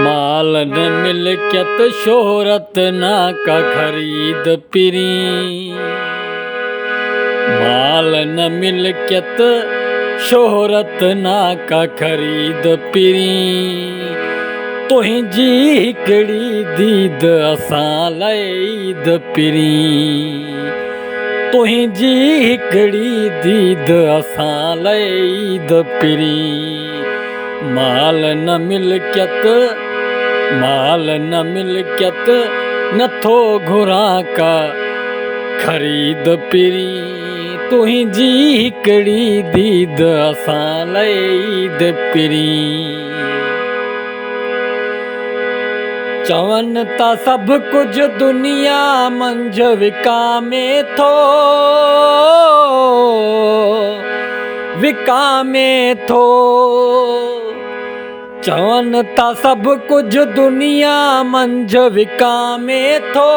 माल न मिल्कियत शोहरत ना का खरीद पिरी। माल न मिल्कियत शोहरत ना का खरीद पिरी। तुंहिंजी हिकिड़ी दीद असां लाइ ईद पिरी। तुंहिंजी हिकिड़ी दीद असां लाइ ईद पिरी। माल न मिल्कियत माल न मिल्कियत नथो घुरां का खरीद पिरी। तुंहिंजी हिकिड़ी दीद असां लाइ ईद पिरी। चवनि था सभु कुझु दुनिया मंझ विकामे थो, विकामे थो। चवनि था सभु कुझु दुनिया मंझ विकामे थो,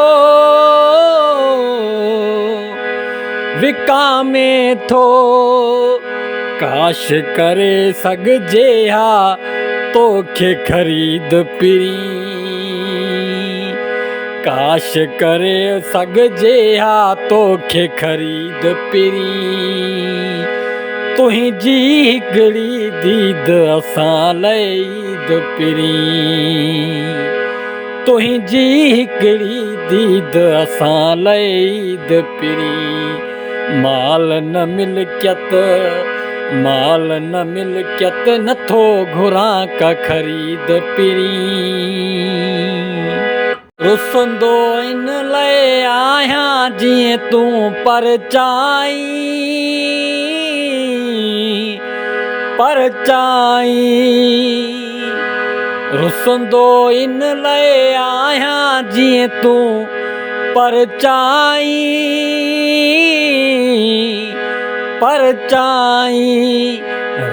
विकामे थो। काश करे सघिजे हा तोखे ख़रीद पिरी। काश करे सघिजे हा तोखे ख़रीद पिरी। तुंहिंजी हिकिड़ी दीद असां लाइ ईद पिरी। तुंहिंजी हिकिड़ी दीद असां लाइ ईद पिरी। माल न मिल्कियत माल न मिल्कियत नथो घुरां का ख़रीद पिरी। रुसंदो इन लाइ आहियां जीअं तूं परचाई, परचाई। रुसंदो इन लाइ आहियां जीअं तूं परचाई, परचाई।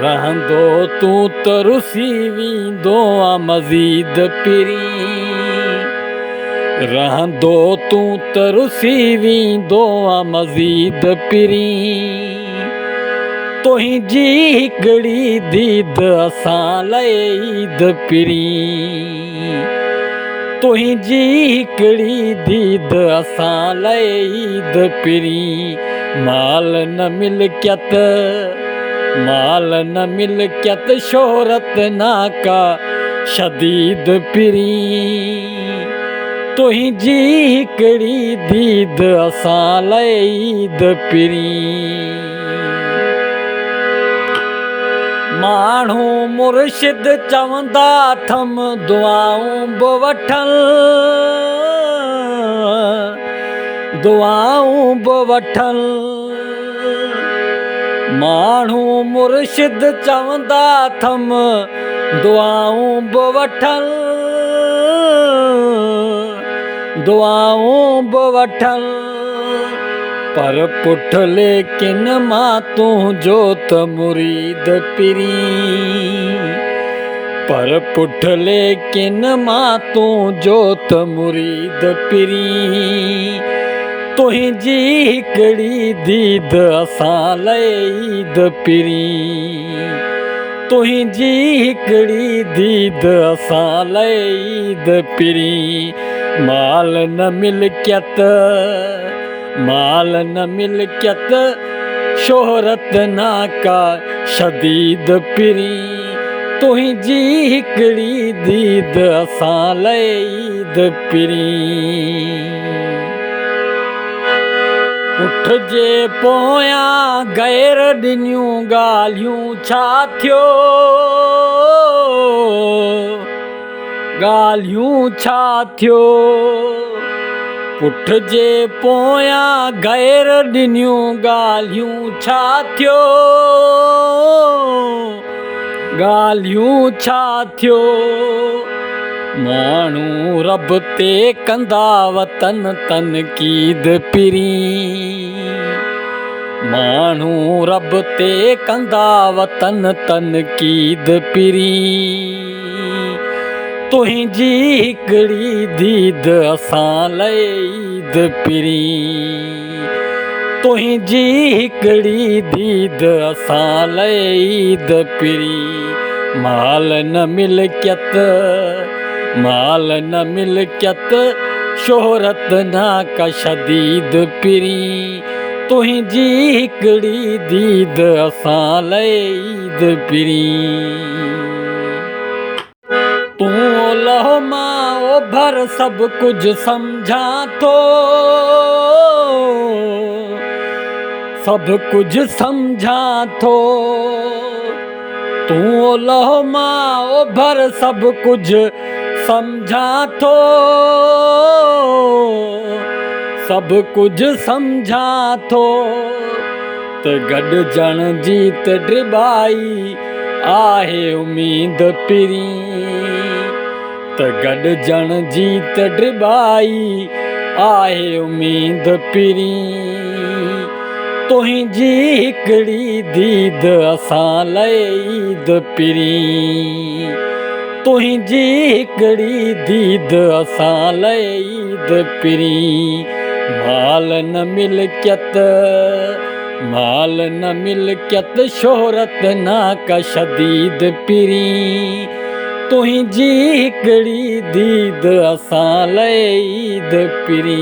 रहंदो तूं त रुसी वेंदो आ मज़ीद पिरी। रहंदो तूं त रुसी वेंदो आ मज़ीद पिरी। तुंहिंजी हिकिड़ी दीद असां लाइ ईद पिरी। तुंहिंजी हिकिड़ी दीद असां लाइ ईद पिरी। माल न मिल्कियत माल न मिल्कियत शोहरत ना का शदीद पिरी। तुंहिंजी हिकिड़ी दीद असां लाइ ईद पिरी। माण्हू मुर्शिद चवंदा थम दुआऊं बि वठनि, दुआऊं बि वठनि। माण्हू मुर्शिद चवंदा थम दुआऊं बि वठनि, दुआऊं बि वठनि। पर पुठ लेकिन मां तुंहिंजो त मुरीद पिरी। पर पुठ लेकिन मां तुंहिंजो त मुरीद पिरी। तुंहिंजी हिकिड़ी दीद असां लाइ ईद पिरी। तुंहिंजी हिकिड़ी दीद असां लाइ ईद पिरी। माल न मिल्कियत माल न मिल्कियत शोहरत ना का शदीद पिरी। तुंहिंजी हिकिड़ी दीद असां लाइ ईद पिरी। पुठ जे पोयां गैर ॾिनियूं ॻाल्हियूं छा थियो, ॻाल्हियूं छा थियो। पुठ जे पोयां गैर ॾिनियूं ॻाल्हियूं छा थियो, ॻाल्हियूं छा थियो। माण्हू रब ते कंदा वतन तनक़ीद पिरी। माण्हू रब ते कंदा वतन तनक़ीद पिरी। तुंहिंजी हिकिड़ी दीद असां लाइ ईद पिरी। तुंहिंजी हिकिड़ी दीद असां लाइ ईद पिरी। माल न मिल्कियत माल न मिल्कियत शोहरत ना का शदीद पिरी तुंहिंजी हिकिड़ी दीद असां लाइ ईद पिरी तूं ओलह मां ओभर सभु कुझु सम्झां थो सभु कुझु सम्झां थो तूं ओलह मां ओभर सभु कुझु सम्झां थो सभु कुझु सम्झां थो त गॾिजण जी त ड्रिबाई आहे उमीद पिरी त गॾिजण जी त ड्रिबाई आहे उमीद पिरी तुंहिंजी हिकिड़ी दीद असां लाइ ईद पिरी तुंहिंजी हिकिड़ी दीद असां लाइ ईद पिरी माल न मिल्कियत शोहरत ना का शदीद पिरी तुंहिंजी हिकिड़ी दीद असां लाइ ईद पिरी।